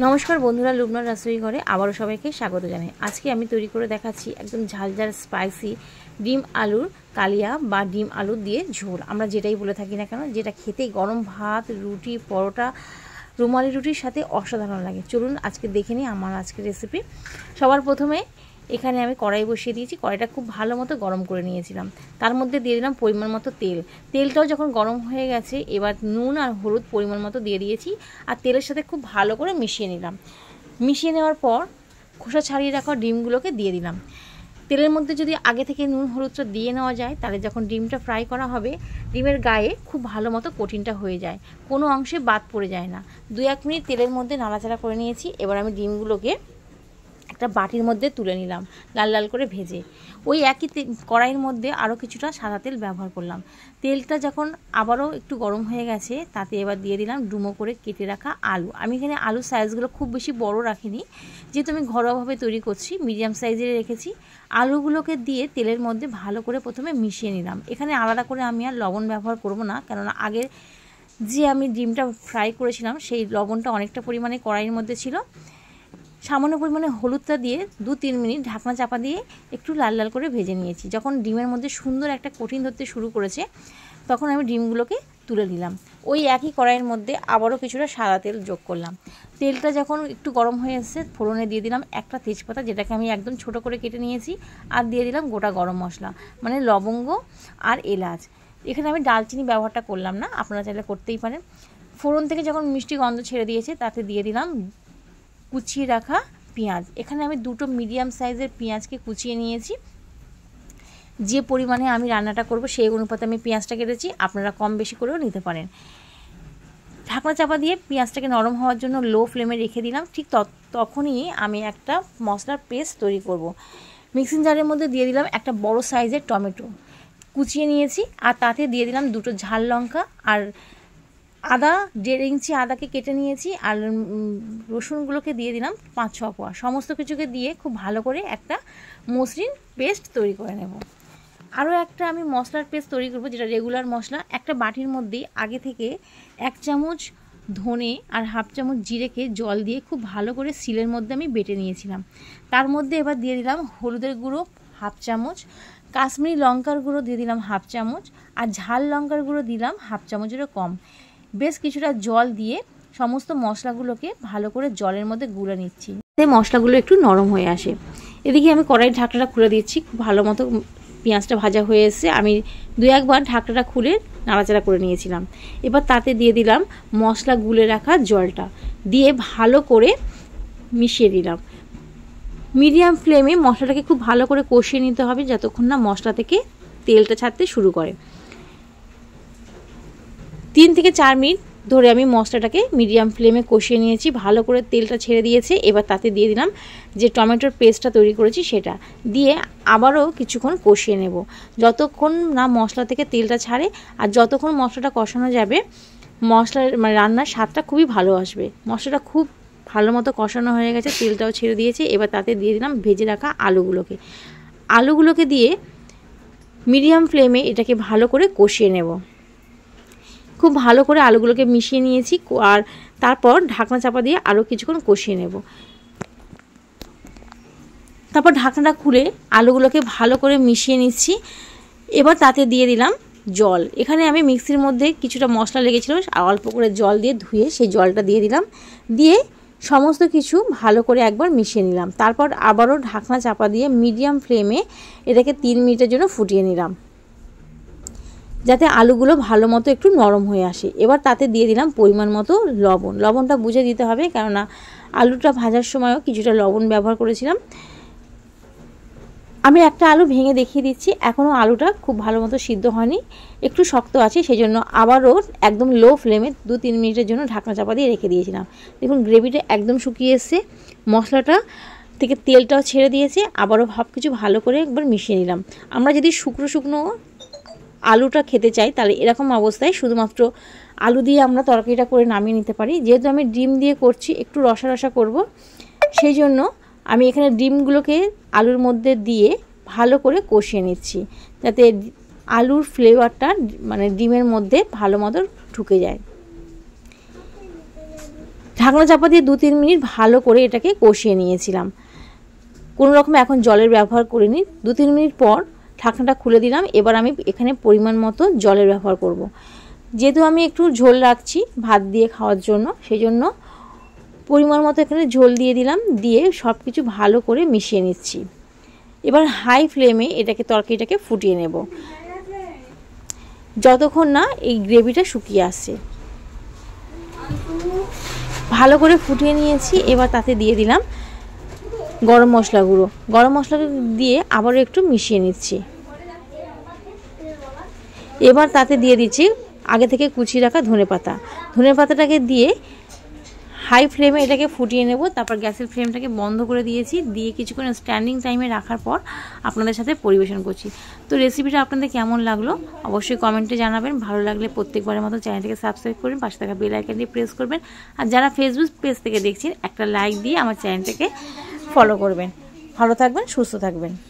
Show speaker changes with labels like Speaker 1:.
Speaker 1: নমস্কার বন্ধুরা, লুবনার রাসুই ঘরে আবারও সবাইকে স্বাগত জানাই। আজকে আমি তৈরি করে দেখাচ্ছি একদম ঝালঝাল স্পাইসি ডিম আলুর কালিয়া বা ডিম আলু দিয়ে ঝোল, আমরা যেটাই বলে থাকি না কেন, যেটা খেতে গরম ভাত, রুটি, পরোটা, রুমালি রুটির সাথে অসাধারণ লাগে। চলুন আজকে দেখে নিই আমার আজকের রেসিপি। সবার প্রথমে এখানে আমি কড়াই বসিয়ে দিয়েছি। কড়াইটা খুব ভালো মতো গরম করে নিয়েছিলাম। তার মধ্যে দিয়ে দিলাম পরিমাণ মতো তেল। তেলটাও যখন গরম হয়ে গেছে, এবার নুন আর হলুদ পরিমাণ মতো দিয়ে দিয়েছি আর তেলের সাথে খুব ভালো করে মিশিয়ে নিলাম। মিশিয়ে নেওয়ার পর খোসা ছাড়িয়ে রাখা ডিমগুলোকে দিয়ে দিলাম। তেলের মধ্যে যদি আগে থেকে নুন হলুদটা দিয়ে নেওয়া যায়, তাহলে যখন ডিমটা ফ্রাই করা হবে, ডিমের গায়ে খুব ভালো মতো কোটিংটা হয়ে যায়, কোনো অংশে বাদ পড়ে যায় না। 2-1 মিনিট তেলের মধ্যে নাড়াচাড়া করে নিয়েছি। এবার আমি ডিমগুলোকে একটা বাটির মধ্যে তুলে নিলাম লাল লাল করে ভেজে। ওই একই কড়াইয়ের মধ্যে আরও কিছুটা সাদা তেল ব্যবহার করলাম। তেলটা যখন আবারও একটু গরম হয়ে গেছে, তাতে এবার দিয়ে দিলাম ডুমো করে কেটে রাখা আলু। আমি এখানে আলুর সাইজগুলো খুব বেশি বড় রাখিনি, যেহেতু আমি ঘরোয়াভাবে তৈরি করছি, মিডিয়াম সাইজের রেখেছি। আলুগুলোকে দিয়ে তেলের মধ্যে ভালো করে প্রথমে মিশিয়ে নিলাম। এখানে আলাদা করে আমি আর লবণ ব্যবহার করব না, কেননা আগের যে আমি ডিমটা ফ্রাই করেছিলাম সেই লবণটা অনেকটা পরিমাণে কড়াইয়ের মধ্যে ছিল। সামান্য পরিমাণে হলুদটা দিয়ে 2-3 মিনিট ঢাকনা চাপা দিয়ে একটু লাল লাল করে ভেজে নিয়েছি। যখন ডিমের মধ্যে সুন্দর একটা কোটিং ধরতে শুরু করেছে, তখন আমি ডিমগুলোকে তুলে দিলাম। ওই একই কড়াইয়ের মধ্যে আবারও কিছুটা সাদা তেল যোগ করলাম। তেলটা যখন একটু গরম হয়ে এসেছে, ফোড়নে দিয়ে দিলাম একটা তেজপাতা, যেটাকে আমি একদম ছোট করে কেটে নিয়েছি, আর দিয়ে দিলাম গোটা গরম মশলা, মানে লবঙ্গ আর এলাচ। এখানে আমি ডালচিনি ব্যবহারটা করলাম না, আপনারা চাইলে করতেই পারেন। ফোড়ন থেকে যখন মিষ্টি গন্ধ ছেড়ে দিয়েছে, তাতে দিয়ে দিলাম কুচিয়ে রাখা পেঁয়াজ। এখানে আমি 2টো মিডিয়াম সাইজের পেঁয়াজকে কুচিয়ে নিয়েছি। যে পরিমাণে আমি রান্নাটা করব সেই অনুপাতে আমি পেঁয়াজটা কেটেছি, আপনারা কম বেশি করেও নিতে পারেন। ঢাকনা চাপা দিয়ে পেঁয়াজটাকে নরম হওয়ার জন্য লো ফ্লেমে রেখে দিলাম। ঠিক তখনই আমি একটা মশলার পেস্ট তৈরি করব। মিক্সিং জারের মধ্যে দিয়ে দিলাম একটা বড় সাইজের টমেটো কুচিয়ে নিয়েছি, আর তাতে দিয়ে দিলাম 2টো ঝাল লঙ্কা, আর আদা 1.5 ইঞ্চি আদাকে কেটে নিয়েছি, আর রসুনগুলোকে দিয়ে দিলাম 5-6 কোয়া। সমস্ত কিছুকে দিয়ে খুব ভালো করে একটা মসৃণ পেস্ট তৈরি করে নেব। আরও একটা আমি মশলার পেস্ট তৈরি করব, যেটা রেগুলার মশলা। একটা বাটির মধ্যে আগে থেকে 1 চামচ ধনে আর 1/2 চামচ জিরেকে জল দিয়ে খুব ভালো করে শিলের মধ্যে আমি বেটে নিয়েছিলাম। তার মধ্যে এবার দিয়ে দিলাম হলুদের গুঁড়ো 1/2 চামচ, কাশ্মীরি লঙ্কার গুঁড়ো দিয়ে দিলাম 1/2 চামচ, আর ঝাল লঙ্কার গুঁড়ো দিলাম 1/2 চামচেরও কম। বেশ কিছুটা জল দিয়ে সমস্ত মশলাগুলোকে ভালো করে জলের মধ্যে গুলে নিচ্ছি, যাতে মশলাগুলো একটু নরম হয়ে আসে। এদিকে আমি কড়াইয়ের ঢাকনাটা খুলে দিচ্ছি। খুব ভালো মতো পেঁয়াজটা ভাজা হয়ে এসেছে। আমি 2-1 বার ঢাকনাটা খুলে নাড়াচাড়া করে নিয়েছিলাম। এবার তাতে দিয়ে দিলাম মশলা গুলে রাখা জলটা, দিয়ে ভালো করে মিশিয়ে দিলাম। মিডিয়াম ফ্লেমে মশলাটাকে খুব ভালো করে কষিয়ে নিতে হবে, যতক্ষণ না মশলা থেকে তেলটা ছাড়তে শুরু করে। 3 থেকে 4 মিনিট ধরে আমি মশলাটাকে মিডিয়াম ফ্লেমে কষিয়ে নিয়েছি। ভালো করে তেলটা ছেড়ে দিয়েছে। এবার তাতে দিয়ে দিলাম যে টমেটোর পেস্টটা তৈরি করেছি, সেটা দিয়ে আবারও কিছুক্ষণ কষিয়ে নেব, যতক্ষণ না মশলা থেকে তেলটা ছাড়ে। আর যতক্ষণ মশলাটা কষানো যাবে, মশলার রান্নার স্বাদটা খুবই ভালো আসবে। মশলাটা খুব ভালো মতো কষানো হয়ে গেছে, তেলটাও ছেড়ে দিয়েছে। এবার তাতে দিয়ে দিলাম ভেজে রাখা আলুগুলোকে দিয়ে মিডিয়াম ফ্লেমে এটাকে ভালো করে কষিয়ে নেব। খুব ভালো করে আলুগুলোকে মিশিয়ে নিয়েছি, আর তারপর ঢাকনা চাপা দিয়ে আরও কিছুক্ষণ কষিয়ে নেব। তারপর ঢাকনাটা খুলে আলুগুলোকে ভালো করে মিশিয়ে নিচ্ছি। এবার তাতে দিয়ে দিলাম জল। এখানে আমি মিক্সির মধ্যে কিছুটা মশলা লেগেছিল, আর অল্প করে জল দিয়ে ধুয়ে সেই জলটা দিয়ে দিলাম। দিয়ে সমস্ত কিছু ভালো করে একবার মিশিয়ে নিলাম। তারপর আবারও ঢাকনা চাপা দিয়ে মিডিয়াম ফ্লেমে এটাকে 3 মিনিটের জন্য ফুটিয়ে নিলাম, যাতে আলুগুলো ভালো মতো একটু নরম হয়ে আসে। এবার তাতে দিয়ে দিলাম পরিমাণ মতো লবণ। লবণটা বুঝে দিতে হবে, কেননা আলুটা ভাজার সময়ও কিছুটা লবণ ব্যবহার করেছিলাম। আমি একটা আলু ভেঙে দেখিয়ে দিচ্ছি। এখনও আলুটা খুব ভালো মতো সিদ্ধ হয়নি, একটু শক্ত আছে, সেই জন্য আবারও একদম লো ফ্লেমে 2-3 মিনিটের জন্য ঢাকনা চাপা দিয়ে রেখে দিয়েছিলাম। দেখুন গ্রেভিটা একদম শুকিয়ে এসছে, মশলাটা থেকে তেলটাও ছেড়ে দিয়েছে। আবারও সব কিছু ভালো করে একবার মিশিয়ে নিলাম। আমরা যদি শুকনো আলুটা খেতে চাই, তাহলে এরকম অবস্থায় শুধুমাত্র আলু দিয়ে আমরা তরকারিটা করে নামিয়ে নিতে পারি। যেহেতু আমি ডিম দিয়ে করছি, একটু রসা রসা করব, সেই জন্য আমি এখানে ডিমগুলোকে আলুর মধ্যে দিয়ে ভালো করে কষিয়ে নিচ্ছি, যাতে আলুর ফ্লেভারটা ডিমের মধ্যে ভালো মতো ঢুকে যায়। ঢাকনা চাপা দিয়ে 2-3 মিনিট ভালো করে এটাকে কষিয়ে নিয়েছিলাম। কোনো রকম এখন জলের ব্যবহার করিনি। 2-3 মিনিট পর ঢাকনাটা খুলে দিলাম। এবার আমি এখানে পরিমাণ মতো জলের ব্যবহার করব। যেহেতু আমি একটু ঝোল রাখছি ভাত দিয়ে খাওয়ার জন্য, সেই জন্য পরিমাণ মতো এখানে ঝোল দিয়ে দিলাম। দিয়ে সব কিছু ভালো করে মিশিয়ে নিচ্ছি। এবার হাই ফ্লেমে তরকারিটাকে ফুটিয়ে নেব যতক্ষণ না এই গ্রেভিটা শুকিয়ে আসছে। ভালো করে ফুটিয়ে নিয়েছি। এবার তাতে দিয়ে দিলাম গরম মশলা গুঁড়ো। গরম মশলা দিয়ে আবারও একটু মিশিয়ে নিচ্ছি। এবার তাতে দিয়ে দিচ্ছি আগে থেকে কুচিয়ে রাখা ধনেপাতাটাকে দিয়ে হাই ফ্লেমে এটাকে ফুটিয়ে নেব। তারপর গ্যাসের ফ্লেমটাকে বন্ধ করে দিয়েছি। দিয়ে কিছুক্ষণ স্ট্যান্ডিং টাইমে রাখার পর আপনাদের সাথে পরিবেশন করছি। তো রেসিপিটা আপনাদের কেমন লাগলো অবশ্যই কমেন্টে জানাবেন। ভালো লাগলে প্রত্যেকবারের মতো চ্যানেলটাকে সাবস্ক্রাইব করবেন, পাশে থাকা বেল আইকনটি প্রেস করবেন। আর যারা ফেসবুক পেজ থেকে দেখছেন একটা লাইক দিয়ে আমার চ্যানেলটাকে ফলো করবেন। ভালো থাকবেন, সুস্থ থাকবেন।